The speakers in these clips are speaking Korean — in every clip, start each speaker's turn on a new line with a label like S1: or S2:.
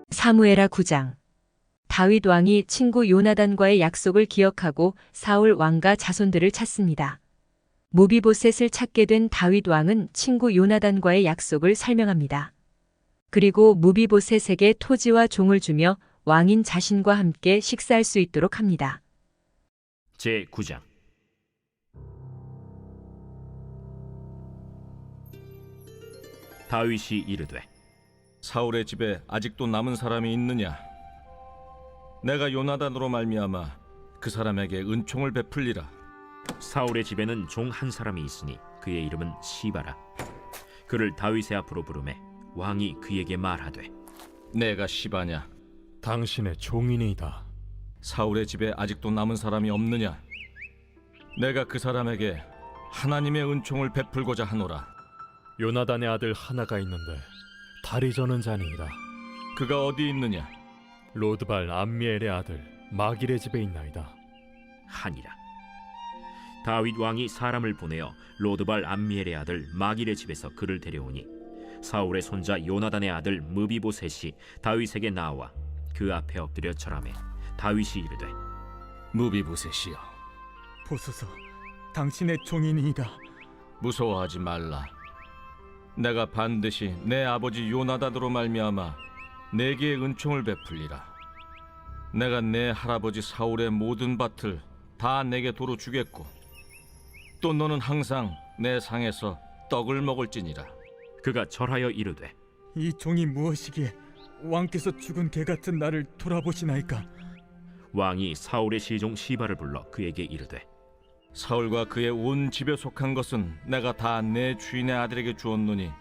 S1: 사무엘하 9장. 다윗 왕이 친구 요나단과의 약속을 기억하고 사울 왕과 자손들을 찾습니다. 무비보셋을 찾게 된 다윗 왕은 친구 요나단과의 약속을 설명합니다. 그리고 무비보셋에게 토지와 종을 주며 왕인 자신과 함께 식사할 수 있도록 합니다.
S2: 제9장. 다윗이 이르되
S3: 사울의 집에 아직도 남은 사람이 있느냐? 내가 요나단으로 말미암아 그 사람에게 은총을 베풀리라.
S2: 사울의 집에는 종 한 사람이 있으니 그의 이름은 시바라. 그를 다윗의 앞으로 부르매 왕이 그에게 말하되
S3: 내가 시바냐?
S4: 당신의 종이니이다.
S3: 사울의 집에 아직도 남은 사람이 없느냐? 내가 그 사람에게 하나님의 은총을 베풀고자 하노라.
S4: 요나단의 아들 하나가 있는데 다리 저는 자니이다.
S3: 그가 어디 있느냐?
S4: 로드발 암미엘의 아들 마길의 집에 있나이다.
S2: 하니라. 다윗 왕이 사람을 보내어 로드발 암미엘의 아들 마길의 집에서 그를 데려오니 사울의 손자 요나단의 아들 무비보셋이 다윗에게 나와 그 앞에 엎드려 절하매 다윗이 이르되
S3: 무비보셋이여,
S5: 보소서, 당신의 종이니이다.
S3: 무서워하지 말라. 내가 반드시 내 아버지 요나단으로 말미암아 내게 은총을 베풀리라. 내가 내 할아버지 사울의 모든 밭을 다 내게 도로 주겠고 또 너는 항상 내 상에서 떡을 먹을지니라.
S2: 그가 절하여 이르되
S5: 이 종이 무엇이기에 왕께서 죽은 개 같은 나를 돌아보시나이까?
S2: 왕이 사울의 시종 시바를 불러 그에게 이르되
S3: 사울과 그의 온 집에 속한 것은 내가 다 내 주인의 아들에게 주었노니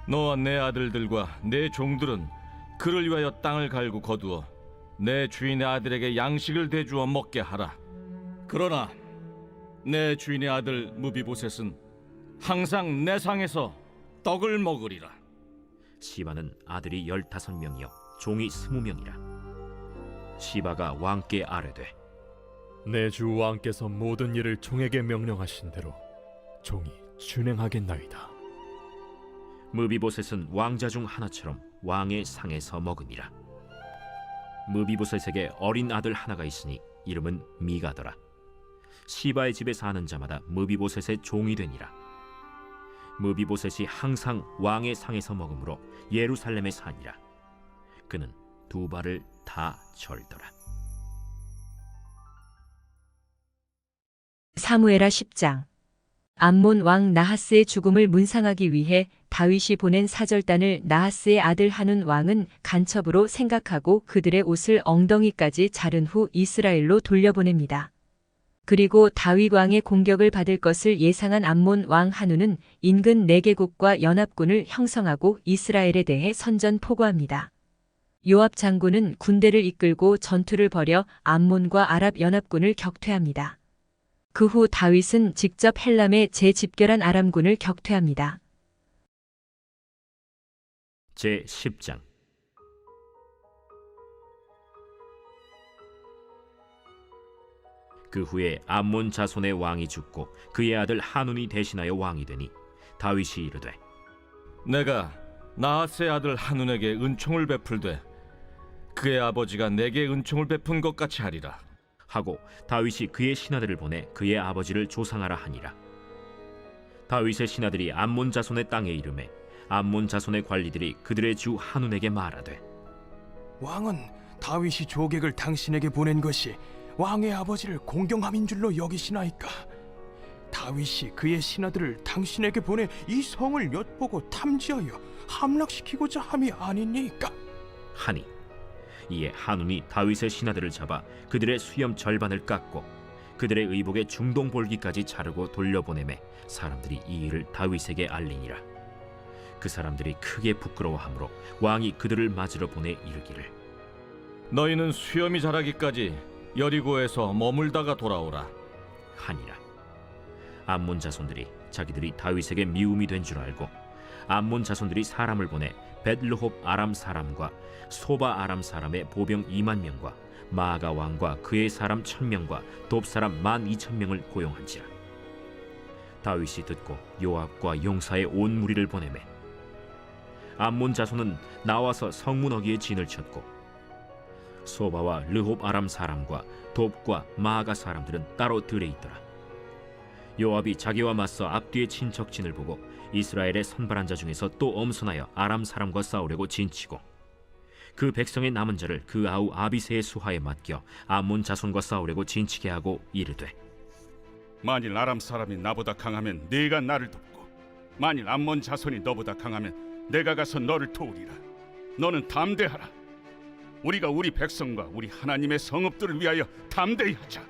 S3: 너와 내 아들들과 내 종들은 그를 위하여 땅을 갈고 거두어 내 주인의 아들에게 양식을 대주어 먹게 하라. 그러나 내 주인의 아들 무비보셋은 항상 내 상에서 떡을 먹으리라.
S2: 시바는 아들이 15명이요 종이 20명이라. 시바가 왕께 아뢰되
S4: 내 주 왕께서 모든 일을 종에게 명령하신 대로 종이 준행하겠나이다.
S2: 무비보셋은 왕자 중 하나처럼 왕의 상에서 먹으니라. 무비보셋에게 어린 아들 하나가 있으니 이름은 미가더라. 시바의 집에 사는 자마다 무비보셋의 종이 되니라. 무비보셋이 항상 왕의 상에서 먹으므로 예루살렘에 사니라. 그는 두 발을 다 절더라.
S1: 사무엘하 10장. 암몬 왕 나하스의 죽음을 문상하기 위해 다윗이 보낸 사절단을 나하스의 아들 하눈 왕은 간첩으로 생각하고 그들의 옷을 엉덩이까지 자른 후 이스라엘로 돌려보냅니다. 그리고 다윗 왕의 공격을 받을 것을 예상한 암몬 왕 하눈은 인근 4개국과 연합군을 형성하고 이스라엘에 대해 선전포고합니다. 요압 장군은 군대를 이끌고 전투를 벌여 암몬과 아랍 연합군을 격퇴합니다. 그 후 다윗은 직접 헬람의 재집결한 아람군을 격퇴합니다.
S2: 제10장. 그 후에 암몬 자손의 왕이 죽고 그의 아들 하눈이 대신하여 왕이 되니 다윗이 이르되
S3: 내가 나하스의 아들 하눈에게 은총을 베풀되 그의 아버지가 내게 은총을 베푼 것 같이 하리라.
S2: 하고 다윗이 그의 신하들을 보내 그의 아버지를 조상하라 하니라. 다윗의 신하들이 암몬 자손의 땅에 이르매 암몬 자손의 관리들이 그들의 주 하눈에게 말하되
S6: 왕은 다윗이 조객을 당신에게 보낸 것이 왕의 아버지를 공경함인 줄로 여기시나이까? 다윗이 그의 신하들을 당신에게 보내 이 성을 엿보고 탐지하여 함락시키고자 함이 아니니까?
S2: 하니 이에 하눈이 다윗의 신하들을 잡아 그들의 수염 절반을 깎고 그들의 의복의 중동 볼기까지 자르고 돌려보내매 사람들이 이 일을 다윗에게 알리니라. 그 사람들이 크게 부끄러워하므로 왕이 그들을 맞으러 보내 이르기를
S3: 너희는 수염이 자라기까지 여리고에서 머물다가 돌아오라
S2: 하니라. 암몬 자손들이 자기들이 다윗에게 미움이 된 줄 알고 암몬 자손들이 사람을 보내 벳르홉 아람 사람과 소바 아람 사람의 보병 2만 명과 마아가 왕과 그의 사람 1,000명과 돕 사람 12,000명을 고용한지라. 다윗이 듣고 요압과 용사의 온 무리를 보내매 암몬 자손은 나와서 성문 어귀에 진을 쳤고 소바와 르홉 아람 사람과 돕과 마아가 사람들은 따로 들에 있더라. 요압이 자기와 맞서 앞뒤에 친 적진을 보고 이스라엘의 선발한 자 중에서 또 엄선하여 아람 사람과 싸우려고 진치고 그 백성의 남은 자를 그 아우 아비새의 수하에 맡겨 암몬 자손과 싸우려고 진치게 하고 이르되
S7: 만일 아람 사람이 나보다 강하면 네가 나를 돕고 만일 암몬 자손이 너보다 강하면 내가 가서 너를 도우리라. 너는 담대하라. 우리가 우리 백성과 우리 하나님의 성읍들을 위하여 담대히 하자.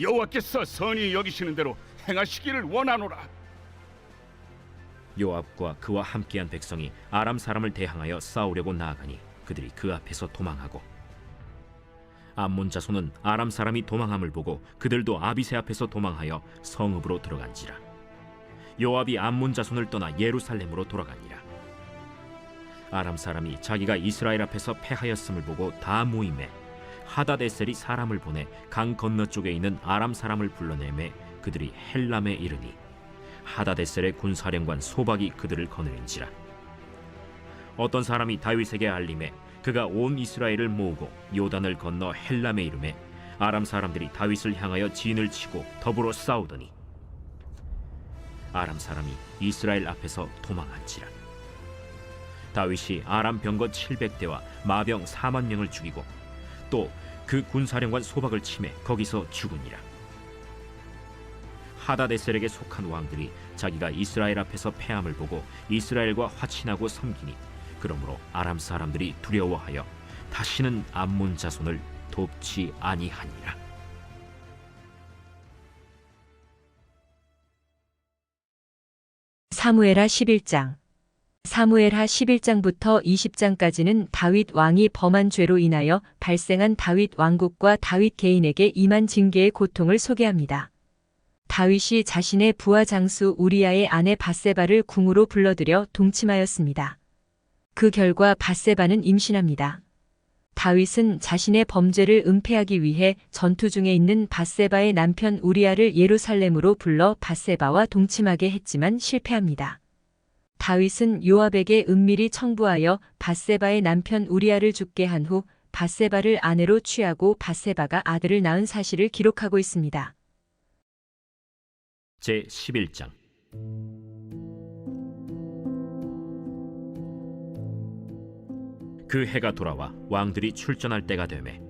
S7: 여호와께서 선히 여기시는 대로 행하시기를 원하노라.
S2: 요압과 그와 함께한 백성이 아람 사람을 대항하여 싸우려고 나아가니 그들이 그 앞에서 도망하고 암몬 자손은 아람 사람이 도망함을 보고 그들도 아비새 앞에서 도망하여 성읍으로 들어간지라. 요압이 암몬 자손을 떠나 예루살렘으로 돌아가니라. 아람 사람이 자기가 이스라엘 앞에서 패하였음을 보고 다 모임에 하다데셀이 사람을 보내 강 건너쪽에 있는 아람 사람을 불러내매 그들이 헬람에 이르니 하다데셀의 군사령관 소박이 그들을 거느린지라. 어떤 사람이 다윗에게 알림해 그가 온 이스라엘을 모으고 요단을 건너 헬람에 이르매 아람 사람들이 다윗을 향하여 진을 치고 더불어 싸우더니 아람 사람이 이스라엘 앞에서 도망한지라. 다윗이 아람 병거 700대와 마병 4만 명을 죽이고 또 그 군사령관 소박을 치매 거기서 죽으니라. 하다데셀에게 속한 왕들이 자기가 이스라엘 앞에서 패함을 보고 이스라엘과 화친하고 섬기니 그러므로 아람 사람들이 두려워하여 다시는 암몬 자손을 돕지 아니하니라.
S1: 사무엘하 11장. 사무엘하 11장부터 20장까지는 다윗 왕이 범한 죄로 인하여 발생한 다윗 왕국과 다윗 개인에게 임한 징계의 고통을 소개합니다. 다윗이 자신의 부하 장수 우리아의 아내 밧세바를 궁으로 불러들여 동침하였습니다. 그 결과 밧세바는 임신합니다. 다윗은 자신의 범죄를 은폐하기 위해 전투 중에 있는 밧세바의 남편 우리아를 예루살렘으로 불러 밧세바와 동침하게 했지만 실패합니다. 다윗은 요압에게 은밀히 청부하여 밧세바의 남편 우리아를 죽게 한 후 밧세바를 아내로 취하고 밧세바가 아들을 낳은 사실을 기록하고 있습니다.
S2: 제 11장. 그 해가 돌아와 왕들이 출전할 때가 되매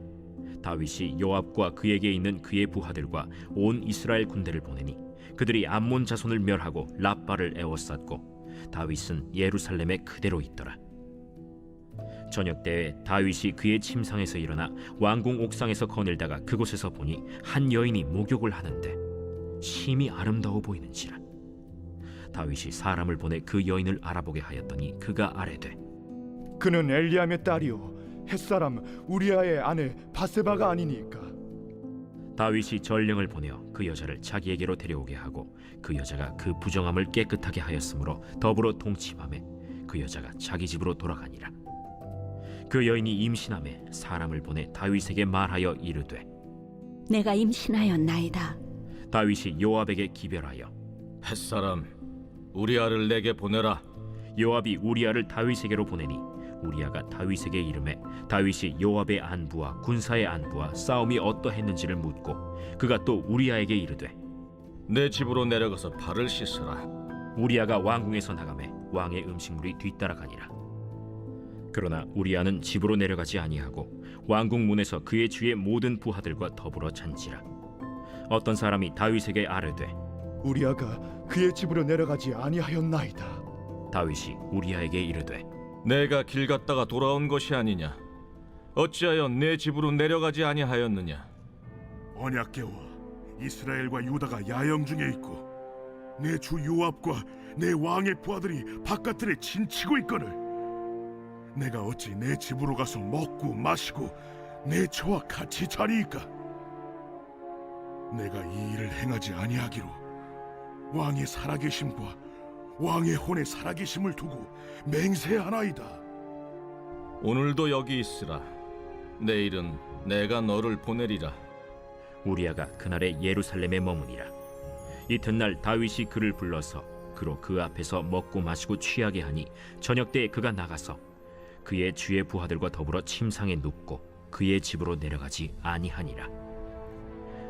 S2: 다윗이 요압과 그에게 있는 그의 부하들과 온 이스라엘 군대를 보내니 그들이 암몬 자손을 멸하고 랍바를 에워쌌고 다윗은 예루살렘에 그대로 있더라. 저녁 때에 다윗이 그의 침상에서 일어나 왕궁 옥상에서 거닐다가 그곳에서 보니 한 여인이 목욕을 하는데 심히 아름다워 보이는지라. 다윗이 사람을 보내 그 여인을 알아보게 하였더니 그가 아뢰되
S8: 그는 엘리암의 딸이요 햇사람 우리아의 아내 밧세바가 아니니까.
S2: 다윗이 전령을 보내어 그 여자를 자기에게로 데려오게 하고 그 여자가 그 부정함을 깨끗하게 하였으므로 더불어 동침하매 그 여자가 자기 집으로 돌아가니라. 그 여인이 임신하매 사람을 보내 다윗에게 말하여 이르되
S9: 내가 임신하였나이다.
S2: 다윗이 요압에게 기별하여
S3: 햇사람 우리아를 내게 보내라.
S2: 요압이 우리아를 다윗에게로 보내니 우리아가 다윗에게 이르매 다윗이 요압의 안부와 군사의 안부와 싸움이 어떠했는지를 묻고 그가 또 우리아에게 이르되
S3: 내 집으로 내려가서 발을 씻으라.
S2: 우리아가 왕궁에서 나가매 왕의 음식물이 뒤따라가니라. 그러나 우리아는 집으로 내려가지 아니하고 왕궁 문에서 그의 주의 모든 부하들과 더불어 잔지라. 어떤 사람이 다윗에게 아뢰되
S8: 우리아가 그의 집으로 내려가지 아니하였나이다.
S2: 다윗이 우리아에게 이르되
S3: 내가 길 갔다가 돌아온 것이 아니냐? 어찌하여 내 집으로 내려가지 아니하였느냐?
S7: 언약궤와 이스라엘과 유다가 야영 중에 있고 내 주 요압과 내 왕의 부하들이 바깥들에 진치고 있거늘 내가 어찌 내 집으로 가서 먹고 마시고 내 처와 같이 자리이까? 내가 이 일을 행하지 아니하기로 왕의 살아계심과 왕의 혼에 살아계심을 두고 맹세하나이다.
S3: 오늘도 여기 있으라. 내일은 내가 너를 보내리라.
S2: 우리아가 그날에 예루살렘에 머무니라. 이튿날 다윗이 그를 불러서 그로 그 앞에서 먹고 마시고 취하게 하니 저녁 때에 그가 나가서 그의 주의 부하들과 더불어 침상에 눕고 그의 집으로 내려가지 아니하니라.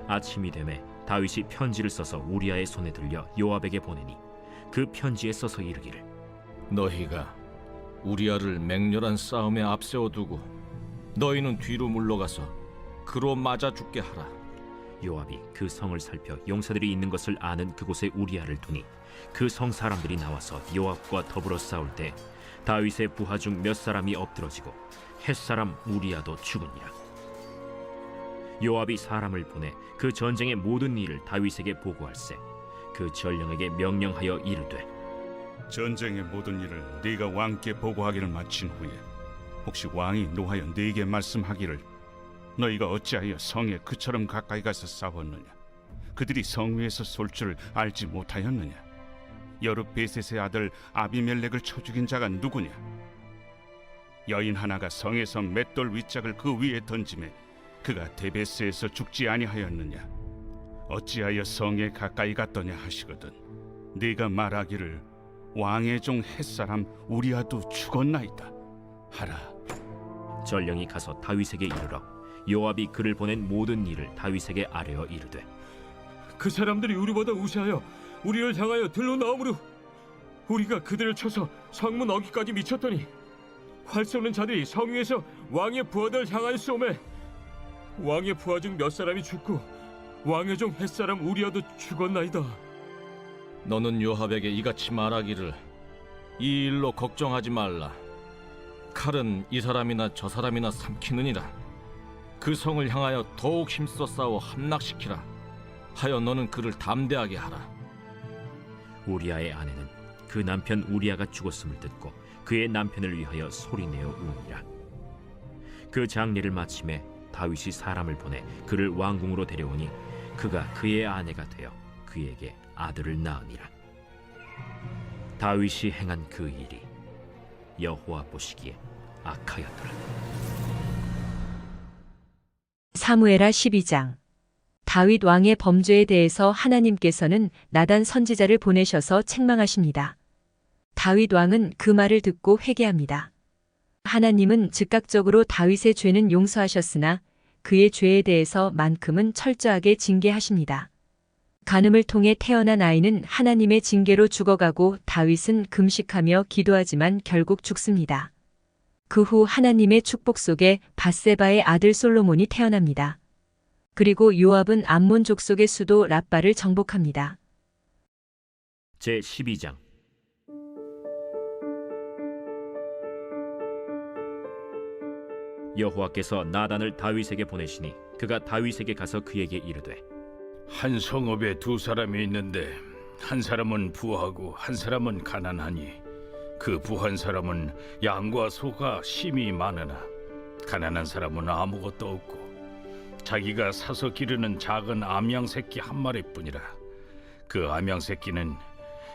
S2: 아침이 되매 다윗이 편지를 써서 우리아의 손에 들려 요압에게 보내니 그 편지에 써서 이르기를
S3: 너희가 우리아를 맹렬한 싸움에 앞세워두고 너희는 뒤로 물러가서 그로 맞아 죽게 하라.
S2: 요압이 그 성을 살펴 용사들이 있는 것을 아는 그곳에 우리아를 두니 그 성 사람들이 나와서 요압과 더불어 싸울 때 다윗의 부하 중 몇 사람이 엎드러지고 헷사람 우리아도 죽으니라. 요압이 사람을 보내 그 전쟁의 모든 일을 다윗에게 보고할세 그 전령에게 명령하여 이르되
S7: 전쟁의 모든 일을 네가 왕께 보고하기를 마친 후에 혹시 왕이 노하여 네게 말씀하기를 너희가 어찌하여 성에 그처럼 가까이 가서 싸웠느냐? 그들이 성 위에서 쏠 줄 알지 못하였느냐? 여룻베셋의 아들 아비멜렉을 쳐 죽인 자가 누구냐? 여인 하나가 성에서 맷돌 윗짝을 그 위에 던지매 그가 데베스에서 죽지 아니하였느냐? 어찌하여 성에 가까이 갔더냐 하시거든 네가 말하기를 왕의 종 햇사람 우리아도 죽었나이다 하라.
S2: 전령이 가서 다윗에게 이르러 요압이 그를 보낸 모든 일을 다윗에게 아뢰어 이르되
S5: 그 사람들이 우리보다 우세하여 우리를 향하여 들로 나오므로 우리가 그들을 쳐서 성문 어귀까지 미쳤더니 활 쏘는 자들이 성 위에서 왕의 부하들을 향하여 쏘매 왕의 부하 중 몇 사람이 죽고 왕의 종 햇사람 우리아도 죽었나이다.
S3: 너는 요압에게 이같이 말하기를 이 일로 걱정하지 말라. 칼은 이 사람이나 저 사람이나 삼키느니라. 그 성을 향하여 더욱 힘써 싸워 함락시키라. 하여 너는 그를 담대하게 하라.
S2: 우리아의 아내는 그 남편 우리아가 죽었음을 듣고 그의 남편을 위하여 소리내어 우니라. 그 장례를 마침에 다윗이 사람을 보내 그를 왕궁으로 데려오니 그가 그의 아내가 되어 그에게 아들을 낳으니라. 다윗이 행한 그 일이 여호와 보시기에 악하였더라.
S1: 사무엘하 12장. 다윗 왕의 범죄에 대해서 하나님께서는 나단 선지자를 보내셔서 책망하십니다. 다윗 왕은 그 말을 듣고 회개합니다. 하나님은 즉각적으로 다윗의 죄는 용서하셨으나 그의 죄에 대해서만큼은 철저하게 징계하십니다. 간음을 통해 태어난 아이는 하나님의 징계로 죽어가고 다윗은 금식하며 기도하지만 결국 죽습니다. 그 후 하나님의 축복 속에 밧세바의 아들 솔로몬이 태어납니다. 그리고 요압은 암몬 족속의 수도 랍바를 정복합니다.
S2: 제12장. 여호와께서 나단을 다윗에게 보내시니 그가 다윗에게 가서 그에게 이르되
S10: 한 성읍에 두 사람이 있는데 한 사람은 부하고 한 사람은 가난하니 그 부한 사람은 양과 소가 심히 많으나 가난한 사람은 아무것도 없고 자기가 사서 기르는 작은 암양 새끼 한 마리뿐이라. 그 암양 새끼는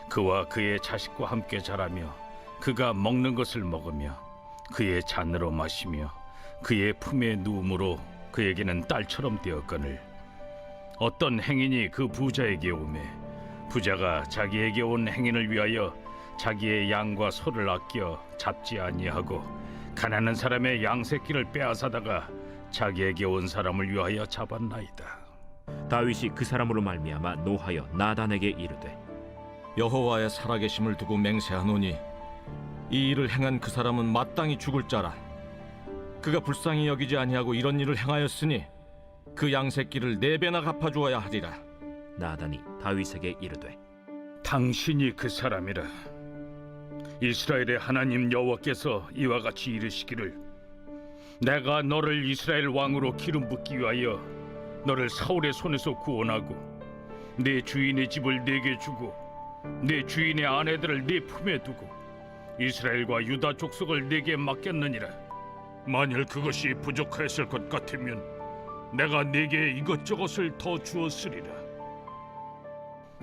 S10: 그와 그의 자식과 함께 자라며 그가 먹는 것을 먹으며 그의 잔으로 마시며 그의 품에 누움으로 그에게는 딸처럼 되었거늘 어떤 행인이 그 부자에게 오매 부자가 자기에게 온 행인을 위하여 자기의 양과 소를 아껴 잡지 아니하고 가난한 사람의 양 새끼를 빼앗아다가 자기에게 온 사람을 위하여 잡았나이다.
S2: 다윗이 그 사람으로 말미암아 노하여 나단에게 이르되
S3: 여호와의 살아계심을 두고 맹세하노니 이 일을 행한 그 사람은 마땅히 죽을 자라. 그가 불쌍히 여기지 아니하고 이런 일을 행하였으니 그 양 새끼를 4배나 갚아주어야 하리라.
S2: 나단이 다윗에게 이르되
S10: 당신이 그 사람이라. 이스라엘의 하나님 여호와께서 이와 같이 이르시기를 내가 너를 이스라엘 왕으로 기름 붓기 위하여 너를 사울의 손에서 구원하고 네 주인의 집을 네게 주고 네 주인의 아내들을 네 품에 두고 이스라엘과 유다 족속을 네게 맡겼느니라. 만일 그것이 부족하였을 것 같으면 내가 네게 이것저것을 더 주었으리라.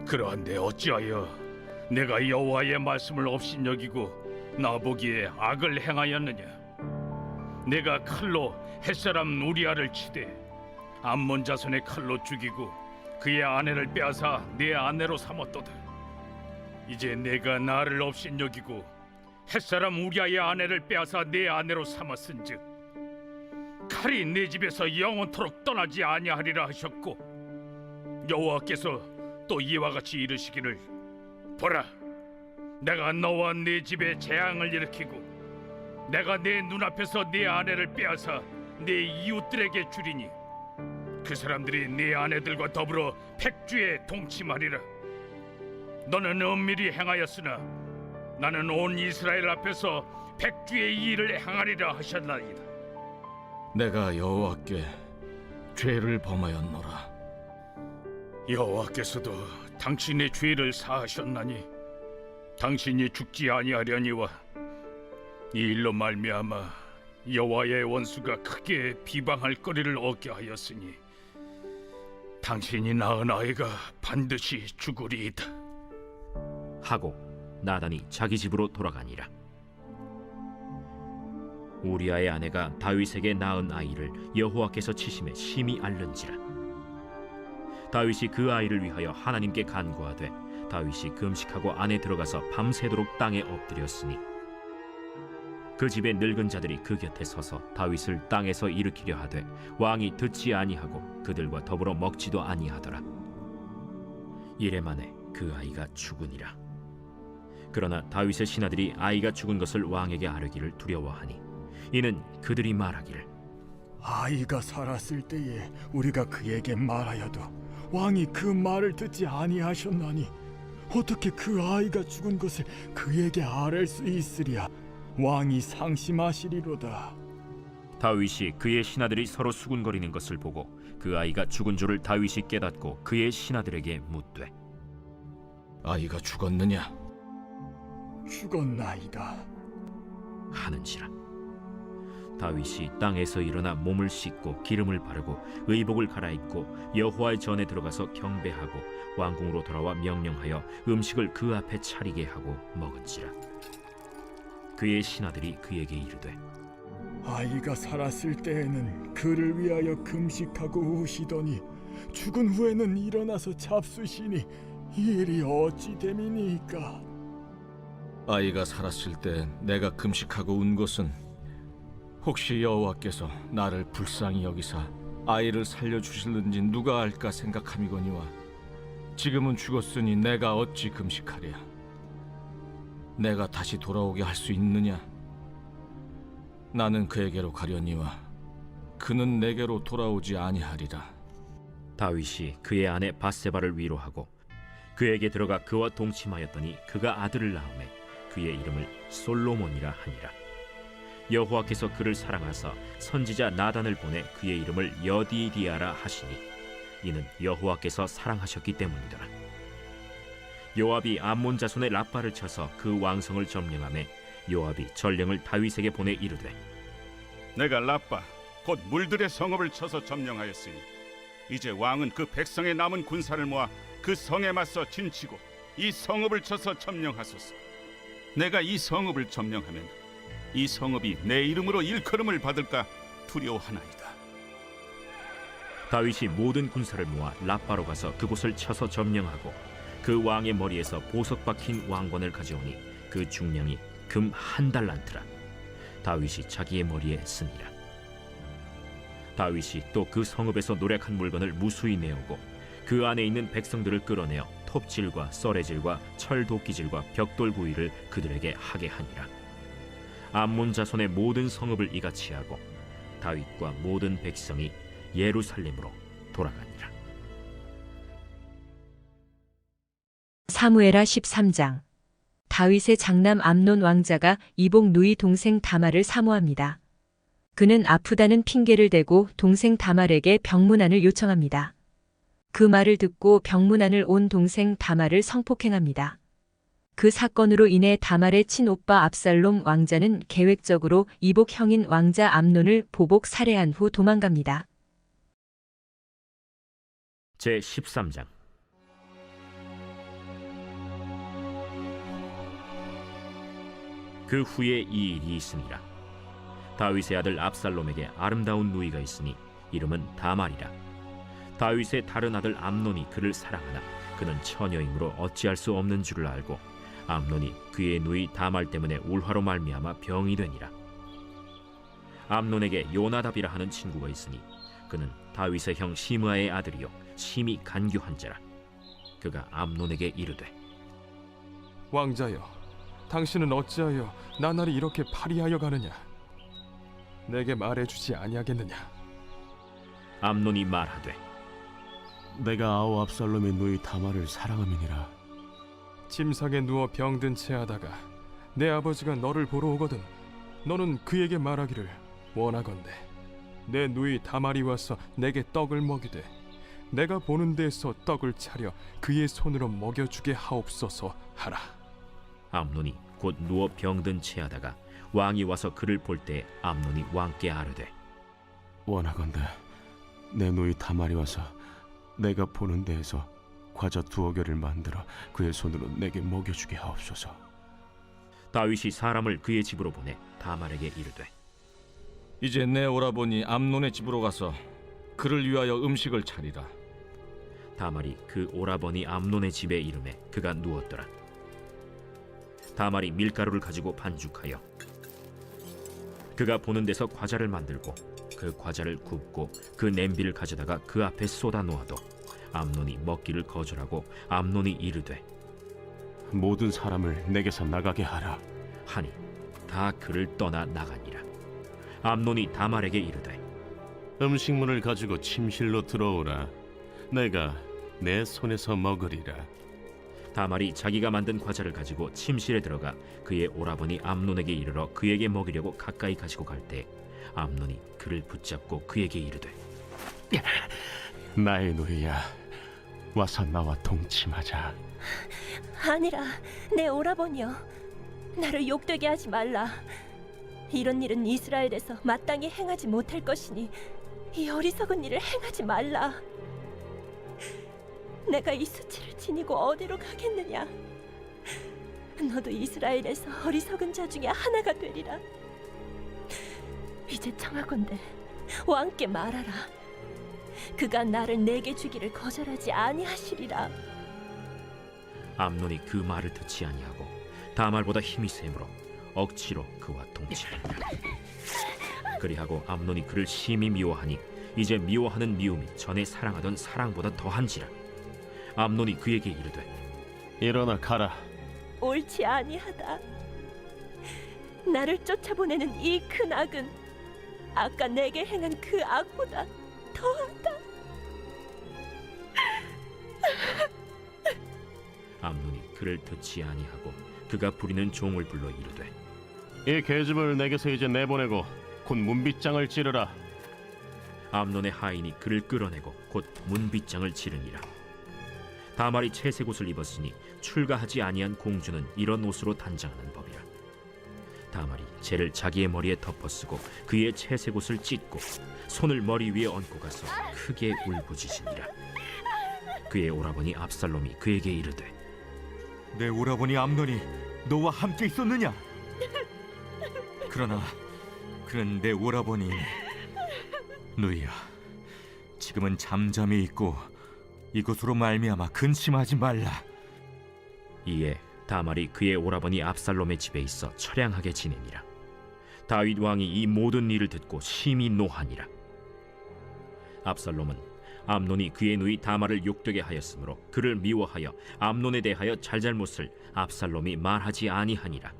S10: 그러한데 어찌하여 내가 여호와의 말씀을 업신여기고 나보기에 악을 행하였느냐? 내가 칼로 햇사람 우리아를 치되 암몬 자손의 칼로 죽이고 그의 아내를 빼앗아 내 아내로 삼았도다. 이제 내가 나를 업신여기고 햇사람 우리아의 아내를 빼앗아 내 아내로 삼았은즉 칼이 내 집에서 영원토록 떠나지 아니하리라 하셨고, 여호와께서 또 이와 같이 이르시기를, 보라, 내가 너와 네 집에 재앙을 일으키고 내가 내 눈앞에서 네 아내를 빼앗아 네 이웃들에게 주리니 그 사람들이 네 아내들과 더불어 백주에 동침하리라. 너는 은밀히 행하였으나 나는 온 이스라엘 앞에서 백주의 이 일을 행하리라 하셨나이다.
S3: 내가 여호와께 죄를 범하였노라.
S10: 여호와께서도 당신의 죄를 사하셨나니 당신이 죽지 아니하려니와 이 일로 말미암아 여호와의 원수가 크게 비방할 거리를 얻게 하였으니 당신이 낳은 아이가 반드시 죽으리이다.
S2: 하고 나단이 자기 집으로 돌아가니라. 우리아의 아내가 다윗에게 낳은 아이를 여호와께서 치심에 심히 앓는지라. 다윗이 그 아이를 위하여 하나님께 간구하되 다윗이 금식하고 안에 들어가서 밤새도록 땅에 엎드렸으니 그 집의 늙은 자들이 그 곁에 서서 다윗을 땅에서 일으키려 하되 왕이 듣지 아니하고 그들과 더불어 먹지도 아니하더라. 이래 만에 그 아이가 죽으니라. 그러나 다윗의 신하들이 아이가 죽은 것을 왕에게 아뢰기를 두려워하니 이는 그들이 말하기를,
S8: 아이가 살았을 때에 우리가 그에게 말하여도 왕이 그 말을 듣지 아니하셨나니 어떻게 그 아이가 죽은 것을 그에게 아뢰 수 있으랴. 왕이 상심하시리로다.
S2: 다윗이 그의 신하들이 서로 수군거리는 것을 보고 그 아이가 죽은 줄을 다윗이 깨닫고 그의 신하들에게 묻되,
S3: 아이가 죽었느냐?
S8: 죽었나이다
S2: 하는지라. 다윗이 땅에서 일어나 몸을 씻고 기름을 바르고 의복을 갈아입고 여호와의 전에 들어가서 경배하고 왕궁으로 돌아와 명령하여 음식을 그 앞에 차리게 하고 먹은지라. 그의 신하들이 그에게 이르되,
S8: 아이가 살았을 때에는 그를 위하여 금식하고 우시더니 죽은 후에는 일어나서 잡수시니 이 일이 어찌 됨이니까?
S3: 아이가 살았을 때 내가 금식하고 운 것은 혹시 여호와께서 나를 불쌍히 여기사 아이를 살려주실는지 누가 알까 생각함이거니와 지금은 죽었으니 내가 어찌 금식하랴? 내가 다시 돌아오게 할 수 있느냐? 나는 그에게로 가려니와 그는 내게로 돌아오지 아니하리라.
S2: 다윗이 그의 아내 바세바를 위로하고 그에게 들어가 그와 동침하였더니 그가 아들을 낳음에 그의 이름을 솔로몬이라 하니라. 여호와께서 그를 사랑하사 선지자 나단을 보내 그의 이름을 여디디아라 하시니 이는 여호와께서 사랑하셨기 때문이더라. 요압이 암몬 자손의 라빠를 쳐서 그 왕성을 점령하매 요압이 전령을 다윗에게 보내 이르되,
S7: 내가 라빠 곧 물들의 성읍을 쳐서 점령하였으니 이제 왕은 그 백성의 남은 군사를 모아 그 성에 맞서 진치고 이 성읍을 쳐서 점령하소서. 내가 이 성읍을 점령하면 이 성읍이 내 이름으로 일컬음을 받을까 두려워하나이다.
S2: 다윗이 모든 군사를 모아 라빠로 가서 그곳을 쳐서 점령하고 그 왕의 머리에서 보석 박힌 왕관을 가져오니 그 중량이 금 1달란트라. 다윗이 자기의 머리에 쓰니라. 다윗이 또 그 성읍에서 노략한 물건을 무수히 내오고 그 안에 있는 백성들을 끌어내어 톱질과 썰애질과 철도끼질과 벽돌구이를 그들에게 하게 하니라. 암몬 자손의 모든 성읍을 이같이 하고 다윗과 모든 백성이 예루살렘으로 돌아가니라.
S1: 사무엘하 13장. 다윗의 장남 암논 왕자가 이복 누이 동생 다말을 사모합니다. 그는 아프다는 핑계를 대고 동생 다말에게 병문안을 요청합니다. 그 말을 듣고 병문안을 온 동생 다말을 성폭행합니다. 그 사건으로 인해 다말의 친오빠 압살롬 왕자는 계획적으로 이복 형인 왕자 암논을 보복 살해한 후 도망갑니다.
S2: 제13장. 그 후에 이 일이 있으니라. 다윗의 아들 압살롬에게 아름다운 누이가 있으니 이름은 다말이라. 다윗의 다른 아들 암논이 그를 사랑하나 그는 처녀이므로 어찌할 수 없는 줄을 알고 암논이 그의 누이 다말 때문에 울화로 말미암아 병이 되니라. 암논에게 요나답이라 하는 친구가 있으니 그는 다윗의 형 시므아의 아들이요 심히 간교한 자라. 그가 암논에게 이르되
S6: 왕자여, 당신은 어찌하여 나날이 이렇게 파리하여 가느냐? 내게 말해주지 아니하겠느냐?
S2: 암논이 말하되
S11: 내가 아우 압살롬의 누이 다말을 사랑함이니라.
S6: 침상에 누워 병든 채 하다가 내 아버지가 너를 보러 오거든 너는 그에게 말하기를 원하건대 내 누이 다말이 와서 내게 떡을 먹이되 내가 보는 데에서 떡을 차려 그의 손으로 먹여주게 하옵소서 하라.
S2: 암논이 곧 누워 병든 채하다가 왕이 와서 그를 볼 때 암논이 왕께 아뢰되
S11: 원하건대 내 누이 다말이 와서 내가 보는 데에서 과자 2개를 만들어 그의 손으로 내게 먹여주게 하옵소서.
S2: 다윗이 사람을 그의 집으로 보내 다말에게 이르되
S3: 이제 내 오라버니 암논의 집으로 가서 그를 위하여 음식을 차리라.
S2: 다말이 그 오라버니 암논의 집에 이르매 그가 누웠더라. 다말이 밀가루를 가지고 반죽하여 그가 보는 데서 과자를 만들고 그 과자를 굽고 그 냄비를 가져다가 그 앞에 쏟아 놓아도 암논이 먹기를 거절하고 암논이 이르되
S11: 모든 사람을 내게서 나가게 하라
S2: 하니 다 그를 떠나 나가니라. 암논이 다말에게 이르되
S11: 음식물을 가지고 침실로 들어오라. 내가 내 손에서 먹으리라.
S2: 다말이 자기가 만든 과자를 가지고 침실에 들어가 그의 오라버니 암논에게 이르러 그에게 먹이려고 가까이 가지고 갈 때 암논이 그를 붙잡고 그에게 이르되
S11: 나의 누이야, 와서 나와 동침하자.
S12: 아니라 내 오라버니여, 나를 욕되게 하지 말라. 이런 일은 이스라엘에서 마땅히 행하지 못할 것이니 이 어리석은 일을 행하지 말라. 내가 이 수치를 지니고 어디로 가겠느냐? 너도 이스라엘에서 어리석은 자 중에 하나가 되리라. 이제 청하건대 왕께 말하라. 그가 나를 내게 주기를 거절하지 아니하시리라.
S2: 암논이 그 말을 듣지 아니하고 다말보다 힘이 세므로 억지로 그와 동침하니라. 그리하고 암논이 그를 심히 미워하니 이제 미워하는 미움이 전에 사랑하던 사랑보다 더한지라. 암논이 그에게 이르되
S11: 일어나 가라.
S12: 옳지 아니하다. 나를 쫓아보내는 이 큰 악은 아까 내게 행한 그 악보다 더하다.
S2: 암논이 그를 듣지 아니하고 그가 부리는 종을 불러 이르되
S11: 이 계집을 내게서 이제 내보내고 곧 문빗장을 찌르라.
S2: 암논의 하인이 그를 끌어내고 곧 문빗장을 치르니라. 다말이 채색 옷을 입었으니 출가하지 아니한 공주는 이런 옷으로 단장하는 법이라. 다말이 재를 자기의 머리에 덮어쓰고 그의 채색 옷을 찢고 손을 머리 위에 얹고 가서 크게 울부짖으니라. 그의 오라버니 압살롬이 그에게 이르되
S13: 내 오라버니 암논이 너와 함께 있었느냐? 그러나 그는 내 오라버니. 누이야, 지금은 잠잠히 있고 이것으로 말미암아 근심하지 말라.
S2: 이에 다말이 그의 오라버니 압살롬의 집에 있어 처량하게 지내니라. 다윗 왕이 이 모든 일을 듣고 심히 노하니라. 압살롬은 암논이 그의 누이 다말을 욕되게 하였으므로 그를 미워하여 암논에 대하여 잘잘못을 압살롬이 말하지 아니하니라.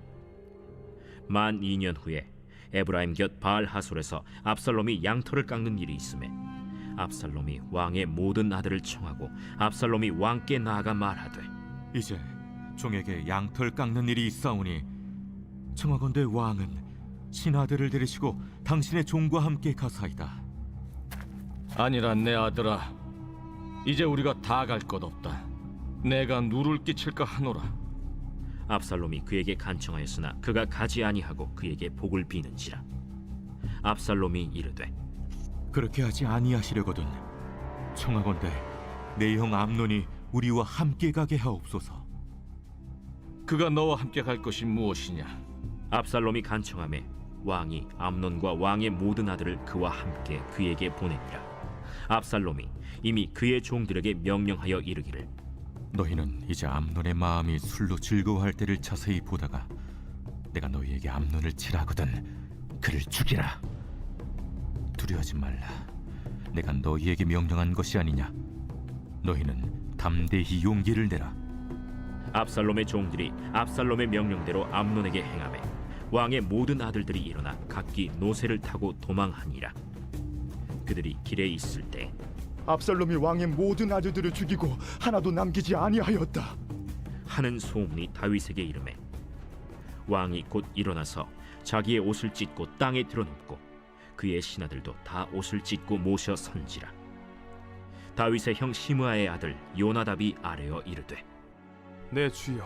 S2: 만 2년 후에 에브라임 곁 바알 하솔에서 압살롬이 양털을 깎는 일이 있음에 압살롬이 왕의 모든 아들을 청하고 압살롬이 왕께 나아가 말하되
S13: 이제 종에게 양털 깎는 일이 있사오니 청하건대 왕은 신하들을 데리시고 당신의 종과 함께 가사이다.
S3: 아니라 내 아들아, 이제 우리가 다 갈 것 없다. 내가 누를 끼칠까 하노라.
S2: 압살롬이 그에게 간청하였으나 그가 가지 아니하고 그에게 복을 비는지라. 압살롬이 이르되
S13: 그렇게 하지 아니하시려거든 청하건대 내 형 암논이 우리와 함께 가게 하옵소서.
S3: 그가 너와 함께 갈 것이 무엇이냐?
S2: 압살롬이 간청하매 왕이 암논과 왕의 모든 아들을 그와 함께 그에게 보내니라. 압살롬이 이미 그의 종들에게 명령하여 이르기를
S13: 너희는 이제 암논의 마음이 술로 즐거워할 때를 자세히 보다가 내가 너희에게 암논을 치라거든 그를 죽이라. 두려워하지 말라. 내가 너희에게 명령한 것이 아니냐. 너희는 담대히 용기를 내라.
S2: 압살롬의 종들이 압살롬의 명령대로 암논에게 행하매 왕의 모든 아들들이 일어나 각기 노새를 타고 도망하니라. 그들이 길에 있을 때
S8: 압살롬이 왕의 모든 아들들을 죽이고 하나도 남기지 아니하였다
S2: 하는 소문이 다윗에게 이르매 왕이 곧 일어나서 자기의 옷을 찢고 땅에 드러눕고 그의 신하들도 다 옷을 찢고 모셔 선지라. 다윗의 형 시므아의 아들 요나답이 아뢰어 이르되
S6: 내 주여,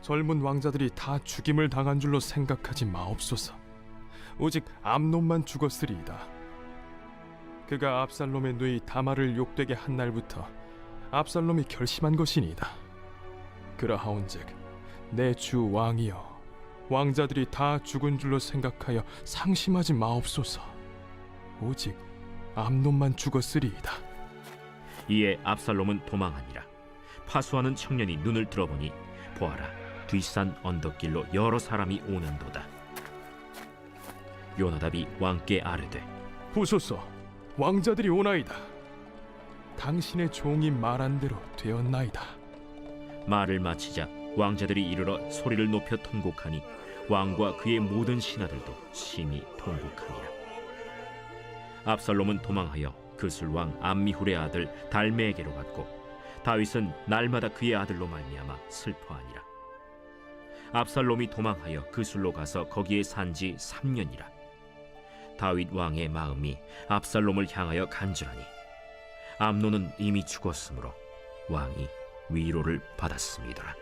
S6: 젊은 왕자들이 다 죽임을 당한 줄로 생각하지 마옵소서. 오직 암논만 죽었으리이다. 그가 압살롬의 누이 다말을 욕되게 한 날부터 압살롬이 결심한 것이니이다. 그러하온즉 내 주 왕이여, 왕자들이 다 죽은 줄로 생각하여 상심하지 마옵소서. 오직 암논만 죽었으리이다.
S2: 이에 압살롬은 도망하니라. 파수하는 청년이 눈을 들어보니 보아라, 뒷산 언덕길로 여러 사람이 오는도다. 요나답이 왕께 아뢰되
S6: 보소서, 왕자들이 오나이다. 당신의 종이 말한 대로 되었나이다.
S2: 말을 마치자 왕자들이 이르러 소리를 높여 통곡하니 왕과 그의 모든 신하들도 심히 통곡하니라. 압살롬은 도망하여 그술왕 암미훌의 아들 달메에게로 갔고 다윗은 날마다 그의 아들로 말미암아 슬퍼하니라. 압살롬이 도망하여 그술로 가서 거기에 산지 3년이라. 다윗 왕의 마음이 압살롬을 향하여 간절하니 암논은 이미 죽었으므로 왕이 위로를 받았음이더라.